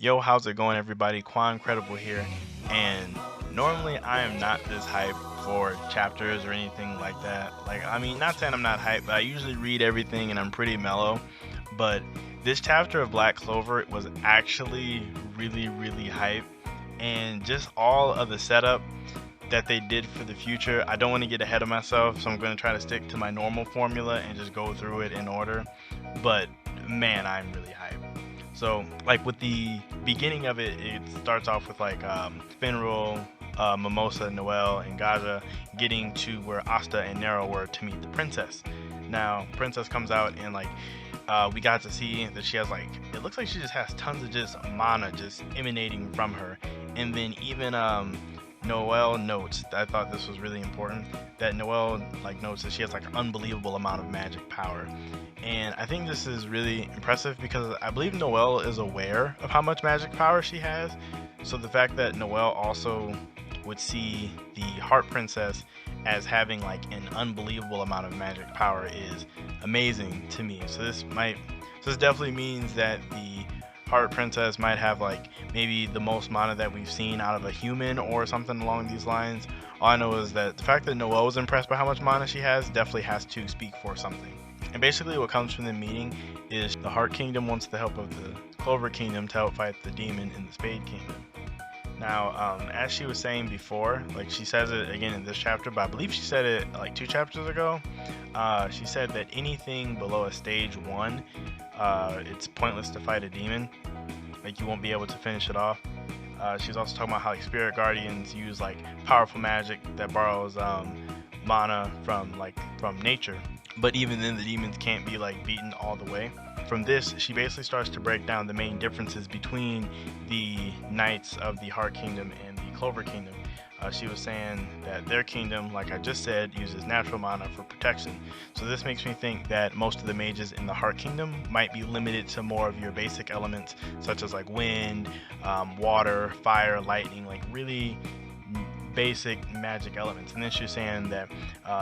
Yo, how's it going, everybody? Quancredible here, and normally I am not this hyped for chapters or anything like that. Like, I mean, not saying I'm not hyped, but I usually read everything and I'm pretty mellow. But this chapter of Black Clover was actually really hype, and just all of the setup that they did for the future. I don't want to get ahead of myself, so I'm going to try to stick to my normal formula and just go through it in order. But man, I'm really hyped. So, like with the beginning of it, it starts off with like Finral, Mimosa, Noelle, and Gaja getting to where Asta and Nero were to meet the princess. Now, princess comes out and like we got to see that she has like it looks like she just has tons of just mana just emanating from her, and then even Noelle notes, I thought this was really important, that Noelle like notes that she has like an unbelievable amount of magic power. And I think this is really impressive because I believe Noelle is aware of how much magic power she has. So the fact that Noelle also would see the Heart Princess as having like an unbelievable amount of magic power is amazing to me. So this definitely means that the Heart Princess might have like maybe the most mana that we've seen out of a human or something along these lines. All I know is that the fact that Noelle was impressed by how much mana she has definitely has to speak for something. And basically what comes from the meeting is the Heart Kingdom wants the help of the Clover Kingdom to help fight the demon in the Spade Kingdom. Now, as she was saying before, like she says it again in this chapter, but I believe she said it like 2 chapters ago. She said that anything below a stage 1, it's pointless to fight a demon. Like you won't be able to finish it off. She's also talking about how like, spirit guardians use like powerful magic that borrows mana from nature. But even then, the demons can't be like beaten all the way. From this, she basically starts to break down the main differences between the Knights of the Heart Kingdom and the Clover Kingdom. She was saying that their kingdom, like I just said, uses natural mana for protection. So this makes me think that most of the mages in the Heart Kingdom might be limited to more of your basic elements, such as like wind, water, fire, lightning, like really basic magic elements. And then she's saying that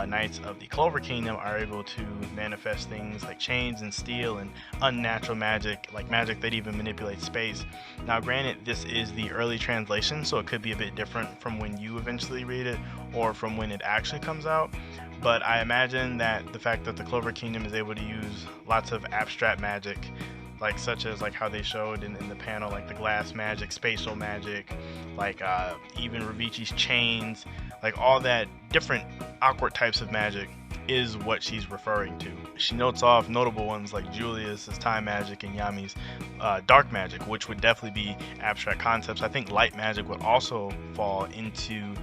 Knights of the Clover Kingdom are able to manifest things like chains and steel and unnatural magic, like magic that even manipulates space. Now granted, this is the early translation, so it could be a bit different from when you eventually read it or from when it actually comes out. But I imagine that the fact that the Clover Kingdom is able to use lots of abstract magic, like such as like how they showed in the panel, like the glass magic, spatial magic, like even Ravici's chains, like all that different awkward types of magic is what she's referring to. She notes off notable ones like Julius's time magic and Yami's dark magic, which would definitely be abstract concepts. I think light magic would also fall into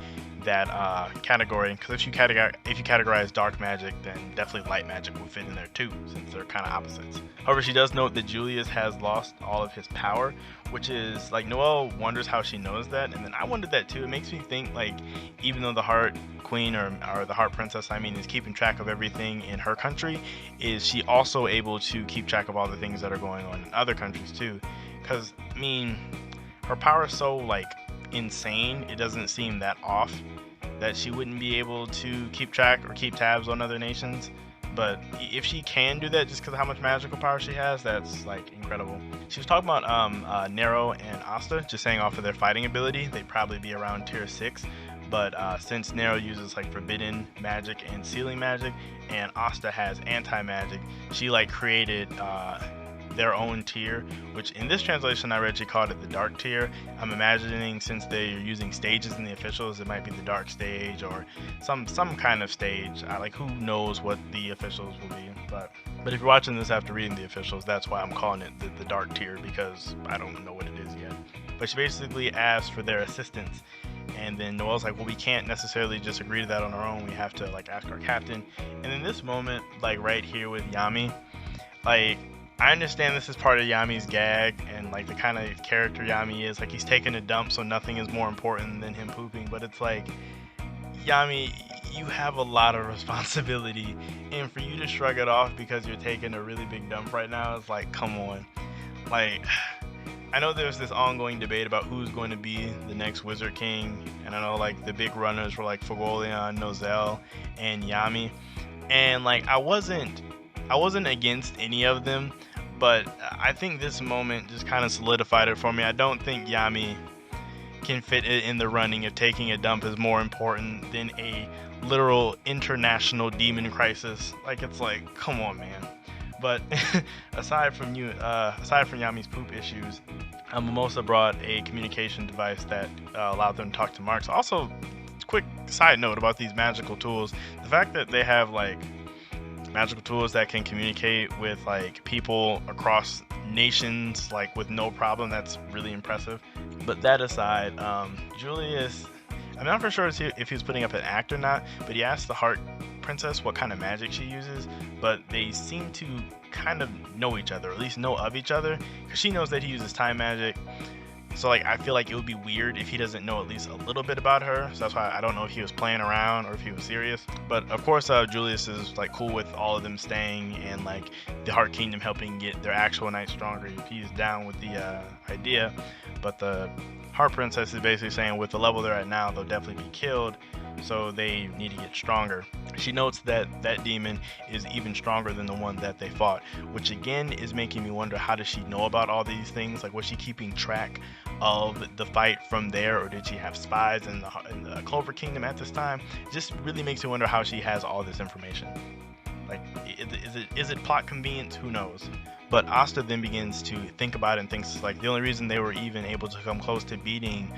that category, because if you categorize dark magic, then definitely light magic would fit in there too, since they're kind of opposites. However, she does note that Julius has lost all of his power, which is like Noelle wonders how she knows that, and then I wondered that too. It makes me think like even though the Heart Queen or the Heart Princess, I mean, is keeping track of everything in her country, is she also able to keep track of all the things that are going on in other countries too? Because I mean, her power is so like insane, it doesn't seem that off that she wouldn't be able to keep track or keep tabs on other nations. But if she can do that just because of how much magical power she has, that's like incredible. She was talking about Nero and Asta, just saying off of their fighting ability, they'd probably be around tier 6. But since Nero uses like forbidden magic and sealing magic, and Asta has anti-magic, she like created their own tier, which in this translation I read she called it the dark tier. I'm imagining since they're using stages in the officials, it might be the dark stage or some kind of stage. Like who knows what the officials will be, but if you're watching this after reading the officials, that's why I'm calling it the dark tier, because I don't know what it is yet. But she basically asked for their assistance, and then Noelle's like, well, we can't necessarily just agree to that on our own, we have to like ask our captain. And in this moment, like right here with Yami, like I understand this is part of Yami's gag and like the kind of character Yami is, like he's taking a dump so nothing is more important than him pooping, but it's like, Yami, you have a lot of responsibility, and for you to shrug it off because you're taking a really big dump right now is like, come on. Like, I know there's this ongoing debate about who's going to be the next Wizard King, and I know like the big runners were like Fagolion, Nozel, and Yami, and like I wasn't against any of them, But I think this moment just kind of solidified it for me. I don't think Yami can fit it in the running if taking a dump is more important than a literal international demon crisis. Like, it's like, come on, man. But aside from Yami's poop issues, Mimosa brought a communication device that allowed them to talk to Marks. Also, quick side note about these magical tools: the fact that they have like magical tools that can communicate with like people across nations like with no problem, that's really impressive. But that aside, Julius, I'm not for sure if he was putting up an act or not, but he asked the Heart Princess what kind of magic she uses, but they seem to kind of know each other, or at least know of each other, because she knows that he uses time magic. So like, I feel like it would be weird if he doesn't know at least a little bit about her. So that's why I don't know if he was playing around or if he was serious. But of course, Julius is like cool with all of them staying and like the Heart Kingdom helping get their actual knight stronger. He's down with the idea. But the Heart Princess is basically saying with the level they're at now, they'll definitely be killed. So they need to get stronger. She notes that that demon is even stronger than the one that they fought, which again is making me wonder, how does she know about all these things? Like, was she keeping track of the fight from there, or did she have spies in the Clover Kingdom at this time? It just really makes me wonder how she has all this information. Like, is it plot convenience? Who knows? But Asta then begins to think about it and thinks like the only reason they were even able to come close to beating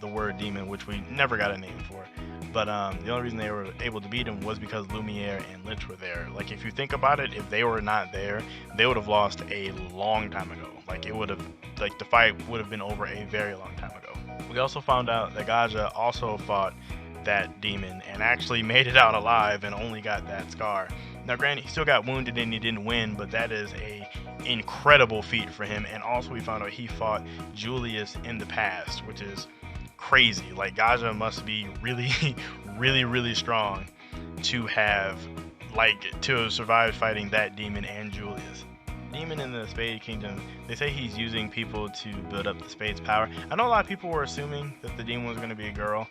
the word demon, which we never got a name for, but the only reason they were able to beat him was because Lumiere and Lich were there. Like, if you think about it, if they were not there, they would have lost a long time ago. Like, it would have, like, the fight would have been over a very long time ago. We also found out that Gaja also fought that demon and actually made it out alive and only got that scar. Now granted, he still got wounded and he didn't win, but that is a incredible feat for him. And also we found out he fought Julius in the past, which is crazy. Like, Gaja must be really really strong to have survived fighting that demon and Julius. Demon in the Spade Kingdom, they say he's using people to build up the Spade's power. I know a lot of people were assuming that the demon was going to be a girl,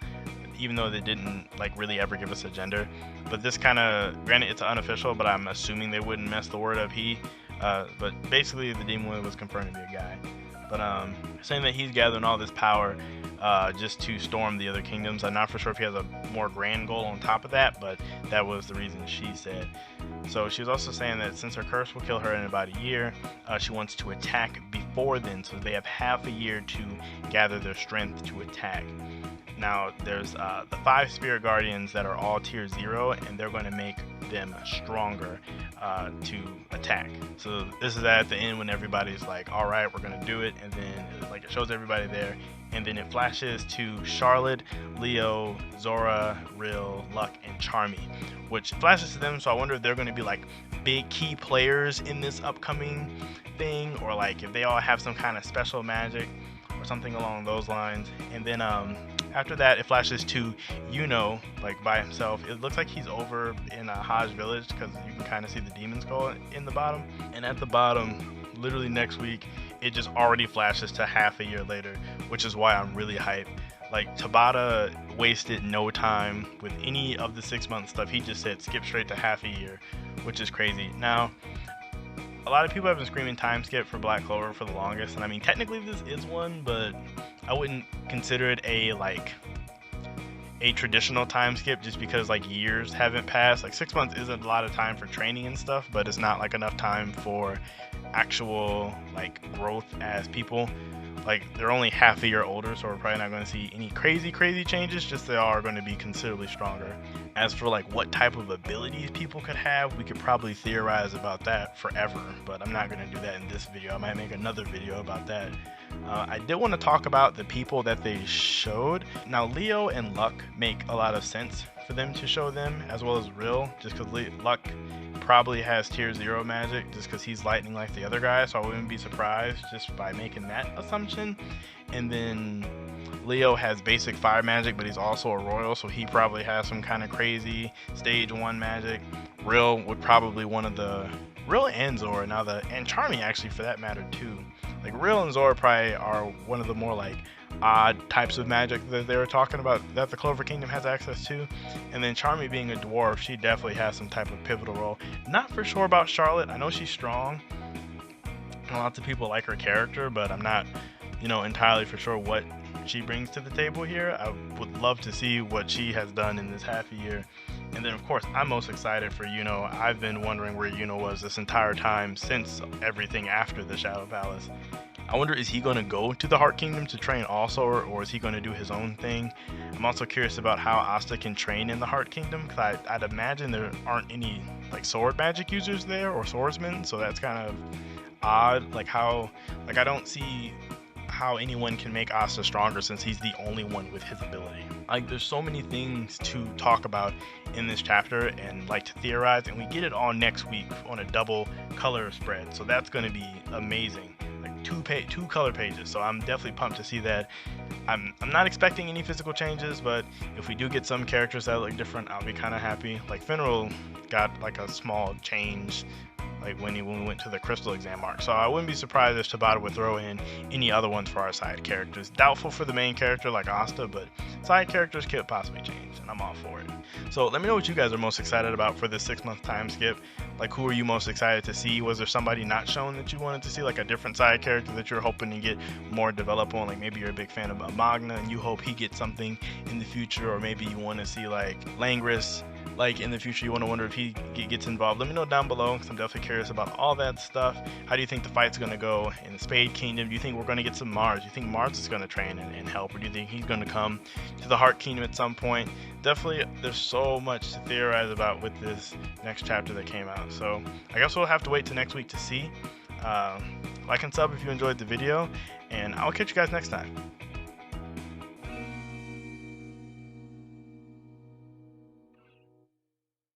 even though they didn't like really ever give us a gender. But this kind of, granted it's unofficial, but I'm assuming they wouldn't mess the word up he. But basically the demon was confirmed to be a guy. But saying that he's gathering all this power just to storm the other kingdoms. I'm not for sure if he has a more grand goal on top of that, but that was the reason she said. So she was also saying that since her curse will kill her in about a year, she wants to attack before then, so they have half a year to gather their strength to attack. Now there's the 5 Spirit Guardians that are all tier 0, and they're going to make them stronger to attack. So this is at the end when everybody's like, all right, we're going to do it, and then like it shows everybody there, and then it flashes to Charlotte, Leo, Zora, Rill, Luck, and Charmy, which flashes to them. So I wonder if they're going to be like big key players in this upcoming thing, or like if they all have some kind of special magic or something along those lines. And then after that, it flashes to Yuno, like by himself. It looks like he's over in Hajj Village, because you can kind of see the demon skull in the bottom. And at the bottom, literally next week, it just already flashes to half a year later, which is why I'm really hyped. Like, Tabata wasted no time with any of the 6-month stuff. He just said skip straight to half a year, which is crazy. Now, a lot of people have been screaming time skip for Black Clover for the longest, and I mean, technically this is one, but I wouldn't consider it a traditional time skip, just because like years haven't passed. Like 6 months isn't a lot of time for training and stuff, but it's not like enough time for actual like growth as people. Like, they're only half a year older, so we're probably not going to see any crazy changes, just they are going to be considerably stronger. As for like what type of abilities people could have, we could probably theorize about that forever, but I'm not going to do that in this video. I might make another video about that. I did want to talk about the people that they showed. Now, Leo and Luck make a lot of sense for them to show them, as well as Rill, just because Luck probably has tier 0 magic, just because he's lightning like the other guy, so I wouldn't be surprised just by making that assumption. And then Leo has basic fire magic, but he's also a royal, so he probably has some kind of crazy stage 1 magic. Rill would probably one of the Rill and Zora, and Charmy actually for that matter too. Like, Rill and Zora probably are one of the more like odd types of magic that they were talking about that the Clover Kingdom has access to. And then Charmy being a dwarf, she definitely has some type of pivotal role. Not for sure about Charlotte. I know she's strong, Lots of people like her character, but I'm not, entirely for sure what she brings to the table here. I would love to see what she has done in this half a year. And then, of course, I'm most excited for Yuno. I've been wondering where Yuno was this entire time since everything after the Shadow Palace. I wonder, is he going to go to the Heart Kingdom to train also, or is he going to do his own thing? I'm also curious about how Asta can train in the Heart Kingdom, because I'd imagine there aren't any like sword magic users there or swordsmen, so that's kind of odd. I don't see how anyone can make Asta stronger since he's the only one with his ability. Like, there's so many things to talk about in this chapter and like to theorize, and we get it all next week on a double color spread, so that's going to be amazing. Like two color pages, so I'm definitely pumped to see that. I'm not expecting any physical changes, but if we do get some characters that look different, I'll be kind of happy. Like Finral got like a small change like when we went to the crystal exam arc, so I wouldn't be surprised if Tabata would throw in any other ones for our side characters. Doubtful for the main character like Asta, but side characters could possibly change, and I'm all for it. So let me know what you guys are most excited about for this 6-month time skip. Like, who are you most excited to see? Was there somebody not shown that you wanted to see, like a different side character that you're hoping to get more develop on? Like maybe you're a big fan of Magna and you hope he gets something in the future, or maybe you want to see like Langris like in the future, you want to wonder if he gets involved. Let me know down below, because I'm definitely curious about all that stuff. How do you think the fight's going to go in the Spade Kingdom? Do you think we're going to get some Mars? Do you think Mars is going to train and help, or do you think he's going to come to the Heart Kingdom at some point? Definitely, there's so much to theorize about with this next chapter that came out, so I guess we'll have to wait till next week to see. Like and sub if you enjoyed the video, and I'll catch you guys next time.